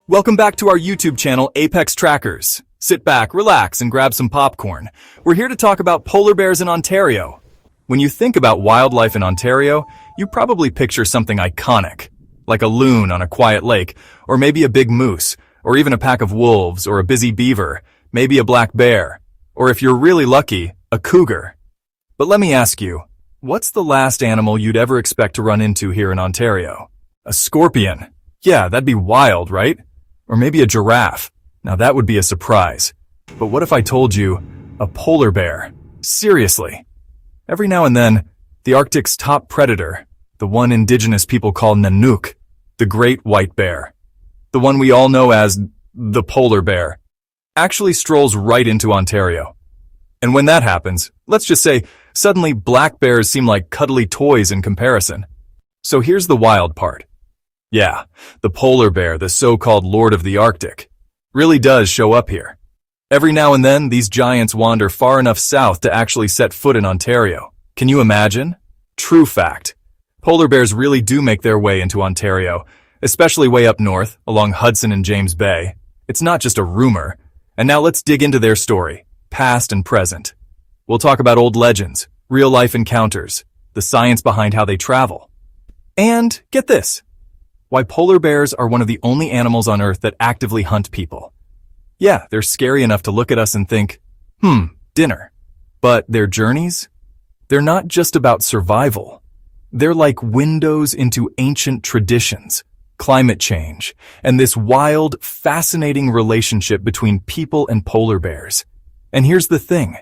Welcome back to our YouTube channel, Apex Trackers. Sit back, relax, and grab some popcorn. We're here to talk about polar bears in Ontario. When you think about wildlife in Ontario, you probably picture something iconic, like a loon on a quiet lake, or maybe a big moose, or even a pack of wolves, or a busy beaver, maybe a black bear, or if you're really lucky, a cougar. But let me ask you, what's the last animal you'd ever expect to run into here in Ontario? A scorpion. Yeah, that'd be wild, right? Or maybe a giraffe. Now that would be a surprise. But what if I told you a polar bear? Seriously. Every now and then, the Arctic's top predator, the one Indigenous people call Nanook, the great white bear, the one we all know as the polar bear, actually strolls right into Ontario. And when that happens, let's just say, suddenly black bears seem like cuddly toys in comparison. So here's the wild part. Yeah, the polar bear, the so-called Lord of the Arctic, really does show up here. Every now and then, these giants wander far enough south to actually set foot in Ontario. Can you imagine? True fact. Polar bears really do make their way into Ontario, especially way up north, along Hudson and James Bay. It's not just a rumor. And now let's dig into their story, past and present. We'll talk about old legends, real-life encounters, the science behind how they travel. And, get this, why polar bears are one of the only animals on Earth that actively hunt people. Yeah, they're scary enough to look at us and think, dinner. But their journeys? They're not just about survival. They're like windows into ancient traditions, climate change, and this wild, fascinating relationship between people and polar bears. And here's the thing.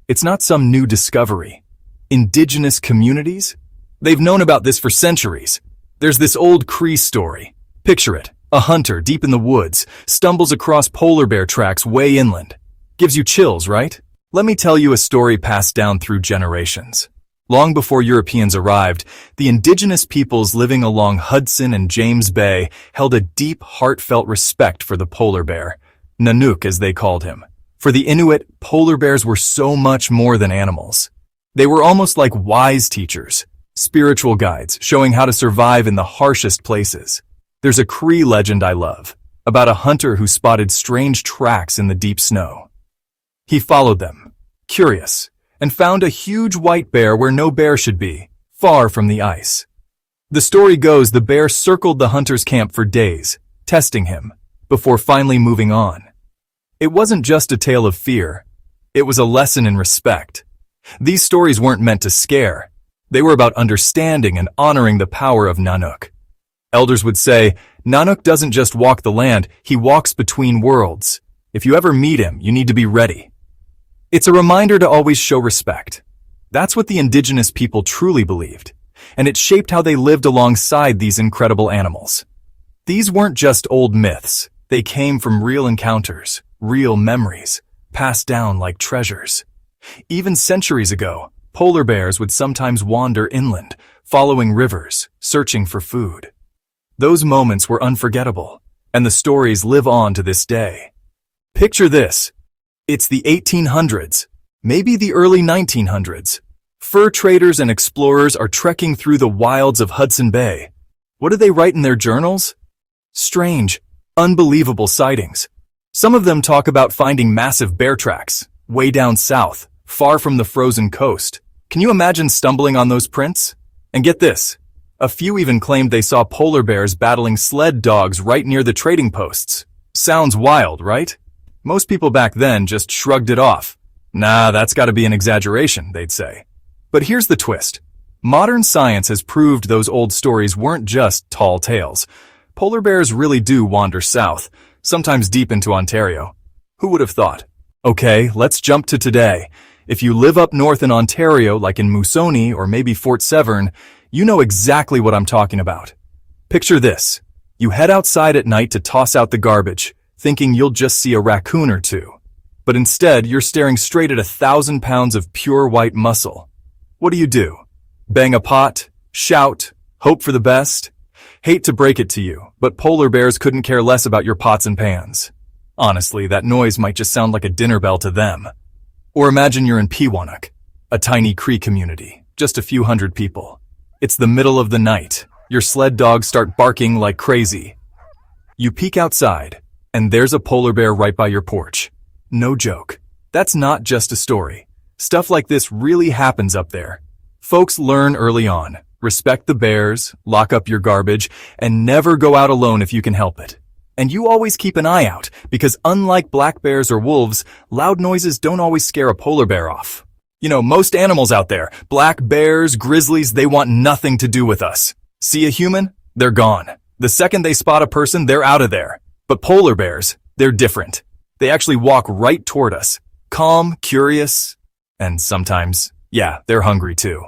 It's not some new discovery. Indigenous communities? They've known about this for centuries. There's this old Cree story. Picture it. A hunter deep in the woods stumbles across polar bear tracks way inland. Gives you chills, right? Let me tell you a story passed down through generations. Long before Europeans arrived, the indigenous peoples living along Hudson and James Bay held a deep, heartfelt respect for the polar bear, Nanook as they called him. For the Inuit, polar bears were so much more than animals. They were almost like wise teachers, spiritual guides showing how to survive in the harshest places. There's a Cree legend I love, about a hunter who spotted strange tracks in the deep snow. He followed them, curious, and found a huge white bear where no bear should be, far from the ice. The story goes the bear circled the hunter's camp for days, testing him, before finally moving on. It wasn't just a tale of fear, it was a lesson in respect. These stories weren't meant to scare, they were about understanding and honoring the power of Nanook. Elders would say, Nanook doesn't just walk the land, he walks between worlds. If you ever meet him, you need to be ready. It's a reminder to always show respect. That's what the indigenous people truly believed, and it shaped how they lived alongside these incredible animals. These weren't just old myths, they came from real encounters, real memories, passed down like treasures. Even centuries ago, polar bears would sometimes wander inland, following rivers, searching for food. Those moments were unforgettable, and the stories live on to this day. Picture this. It's the 1800s, maybe the early 1900s. Fur traders and explorers are trekking through the wilds of Hudson Bay. What do they write in their journals? Strange, unbelievable sightings. Some of them talk about finding massive bear tracks, way down south, far from the frozen coast. Can you imagine stumbling on those prints? And get this. A few even claimed they saw polar bears battling sled dogs right near the trading posts. Sounds wild, right? Most people back then just shrugged it off. Nah, that's gotta be an exaggeration, they'd say. But here's the twist. Modern science has proved those old stories weren't just tall tales. Polar bears really do wander south, sometimes deep into Ontario. Who would have thought? Okay, let's jump to today. If you live up north in Ontario, like in Moosonee or maybe Fort Severn, you know exactly what I'm talking about. Picture this. You head outside at night to toss out the garbage, thinking you'll just see a raccoon or two. But instead, you're staring straight at 1,000 pounds of pure white muscle. What do? Bang a pot? Shout? Hope for the best? Hate to break it to you, but polar bears couldn't care less about your pots and pans. Honestly, that noise might just sound like a dinner bell to them. Or imagine you're in Peawanuck, a tiny Cree community, just a few hundred people. It's the middle of the night. Your sled dogs start barking like crazy. You peek outside, and there's a polar bear right by your porch. No joke. That's not just a story. Stuff like this really happens up there. Folks learn early on. Respect the bears, lock up your garbage, and never go out alone if you can help it. And you always keep an eye out, because unlike black bears or wolves, loud noises don't always scare a polar bear off. You know, most animals out there, black bears, grizzlies, they want nothing to do with us. See a human? They're gone. The second they spot a person, they're out of there. But polar bears, they're different. They actually walk right toward us. Calm, curious, and sometimes, yeah, they're hungry too.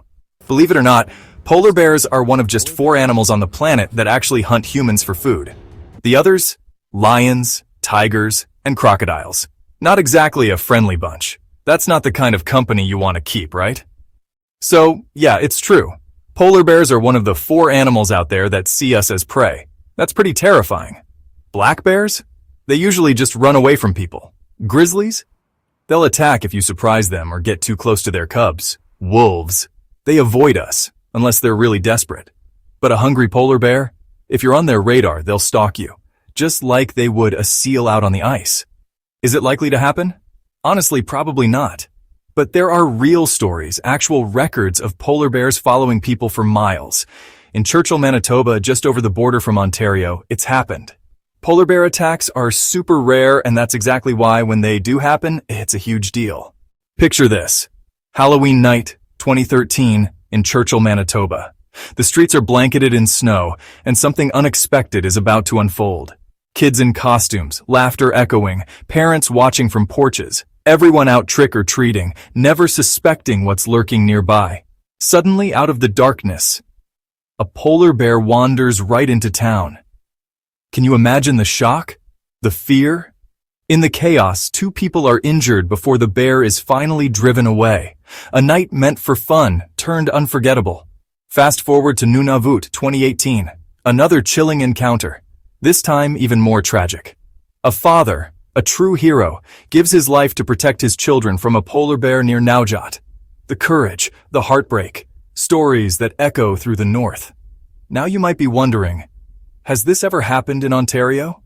Believe it or not, polar bears are one of just 4 animals on the planet that actually hunt humans for food. The others? Lions, tigers, and crocodiles. Not exactly a friendly bunch. That's not the kind of company you want to keep, right? So, yeah, it's true. Polar bears are one of the 4 animals out there that see us as prey. That's pretty terrifying. Black bears? They usually just run away from people. Grizzlies? They'll attack if you surprise them or get too close to their cubs. Wolves? They avoid us, unless they're really desperate. But a hungry polar bear? If you're on their radar, they'll stalk you, just like they would a seal out on the ice. Is it likely to happen? Honestly, probably not. But there are real stories, actual records of polar bears following people for miles. In Churchill, Manitoba, just over the border from Ontario, it's happened. Polar bear attacks are super rare, and that's exactly why when they do happen, it's a huge deal. Picture this. Halloween night, 2013, in Churchill, Manitoba. The streets are blanketed in snow, and something unexpected is about to unfold. Kids in costumes, laughter echoing, parents watching from porches, everyone out trick-or-treating, never suspecting what's lurking nearby. Suddenly, out of the darkness, a polar bear wanders right into town. Can you imagine the shock? The fear? In the chaos, 2 people are injured before the bear is finally driven away. A night meant for fun turned unforgettable. Fast forward to Nunavut, 2018. Another chilling encounter. This time even more tragic. A father, a true hero, gives his life to protect his children from a polar bear near Naujat. The courage, the heartbreak, stories that echo through the north. Now you might be wondering, has this ever happened in Ontario?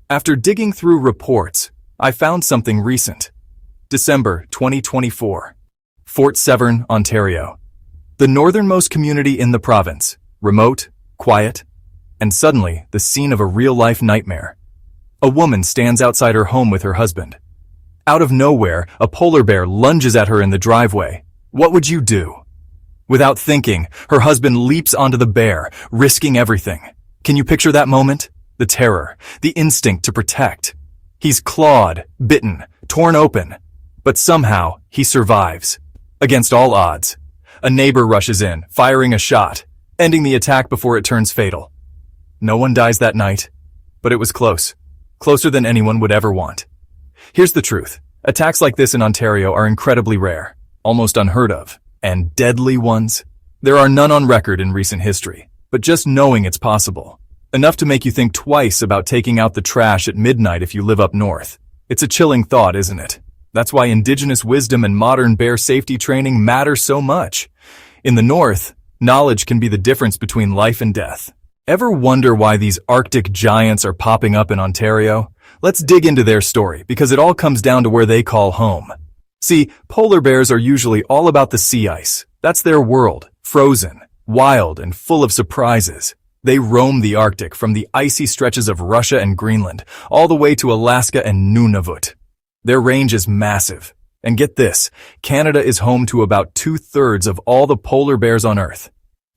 After digging through reports, I found something recent. December 2024. Fort Severn, Ontario. The northernmost community in the province. Remote, quiet, and suddenly the scene of a real-life nightmare. A woman stands outside her home with her husband. Out of nowhere, a polar bear lunges at her in the driveway. What would you do? Without thinking, her husband leaps onto the bear, risking everything. Can you picture that moment? The terror, the instinct to protect. He's clawed, bitten, torn open, but somehow he survives. Against all odds. A neighbor rushes in, firing a shot, ending the attack before it turns fatal. No one dies that night, but it was close. Closer than anyone would ever want. Here's the truth. Attacks like this in Ontario are incredibly rare, almost unheard of, and deadly ones. There are none on record in recent history, but just knowing it's possible. Enough to make you think twice about taking out the trash at midnight if you live up north. It's a chilling thought, isn't it? That's why Indigenous wisdom and modern bear safety training matter so much. In the north, knowledge can be the difference between life and death. Ever wonder why these Arctic giants are popping up in Ontario? Let's dig into their story, because it all comes down to where they call home. See, polar bears are usually all about the sea ice. That's their world, frozen, wild, and full of surprises. They roam the Arctic from the icy stretches of Russia and Greenland, all the way to Alaska and Nunavut. Their range is massive. And get this, Canada is home to about 2/3 of all the polar bears on Earth.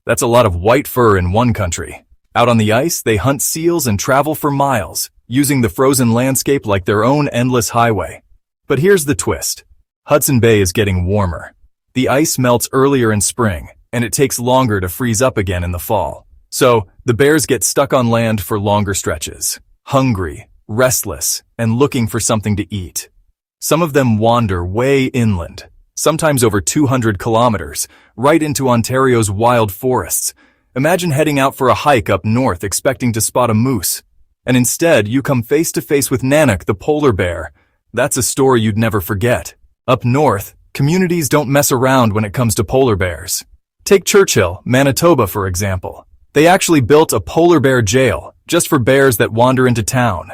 That's a lot of white fur in one country. Out on the ice, they hunt seals and travel for miles, using the frozen landscape like their own endless highway. But here's the twist. Hudson Bay is getting warmer. The ice melts earlier in spring, and it takes longer to freeze up again in the fall. So, the bears get stuck on land for longer stretches, hungry, restless, and looking for something to eat. Some of them wander way inland, sometimes over 200 kilometers, right into Ontario's wild forests. Imagine heading out for a hike up north expecting to spot a moose, and instead you come face to face with Nanook, the polar bear. That's a story you'd never forget. Up north, communities don't mess around when it comes to polar bears. Take Churchill, Manitoba, for example. They actually built a polar bear jail just for bears that wander into town.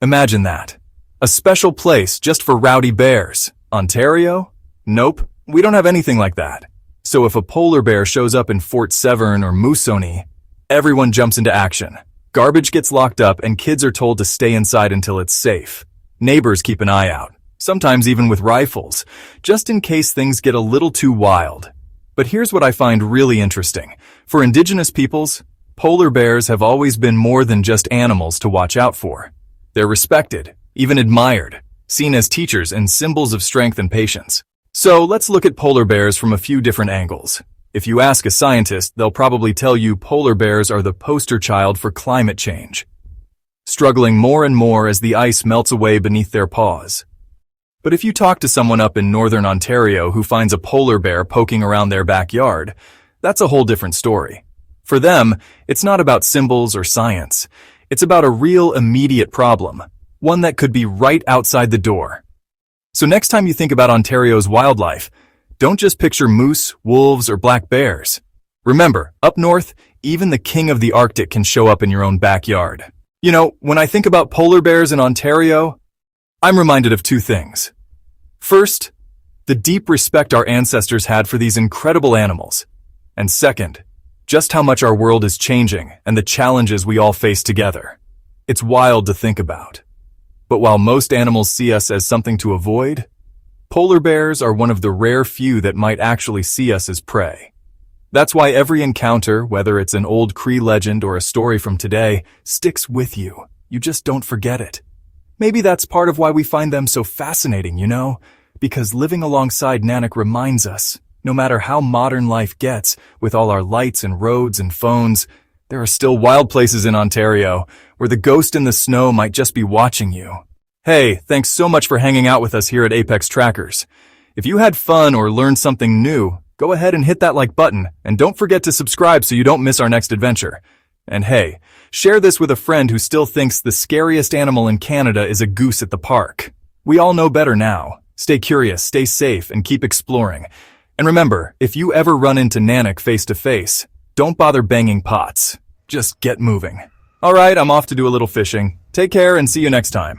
Imagine that. A special place just for rowdy bears. Ontario? Nope, we don't have anything like that. So if a polar bear shows up in Fort Severn or Moosonee, everyone jumps into action. Garbage gets locked up and kids are told to stay inside until it's safe. Neighbors keep an eye out, sometimes even with rifles, just in case things get a little too wild. But here's what I find really interesting. For Indigenous peoples, polar bears have always been more than just animals to watch out for. They're respected, even admired, seen as teachers and symbols of strength and patience. So let's look at polar bears from a few different angles. If you ask a scientist, they'll probably tell you polar bears are the poster child for climate change, struggling more and more as the ice melts away beneath their paws. But if you talk to someone up in northern Ontario who finds a polar bear poking around their backyard, that's a whole different story. For them, it's not about symbols or science. It's about a real immediate problem, one that could be right outside the door. So next time you think about Ontario's wildlife, don't just picture moose, wolves, or black bears. Remember, up north, even the king of the Arctic can show up in your own backyard. You know, when I think about polar bears in Ontario, I'm reminded of two things. First, the deep respect our ancestors had for these incredible animals. And second, just how much our world is changing and the challenges we all face together. It's wild to think about. But while most animals see us as something to avoid, polar bears are one of the rare few that might actually see us as prey. That's why every encounter, whether it's an old Cree legend or a story from today, sticks with you. You just don't forget it. Maybe that's part of why we find them so fascinating, you know? Because living alongside Nanook reminds us, no matter how modern life gets, with all our lights and roads and phones, there are still wild places in Ontario where the ghost in the snow might just be watching you. Hey, thanks so much for hanging out with us here at Apex Trackers. If you had fun or learned something new, go ahead and hit that like button, and don't forget to subscribe so you don't miss our next adventure. And hey, share this with a friend who still thinks the scariest animal in Canada is a goose at the park. We all know better now. Stay curious, stay safe, and keep exploring. And remember, if you ever run into Nanook face to face, don't bother banging pots. Just get moving. All right, I'm off to do a little fishing. Take care and see you next time.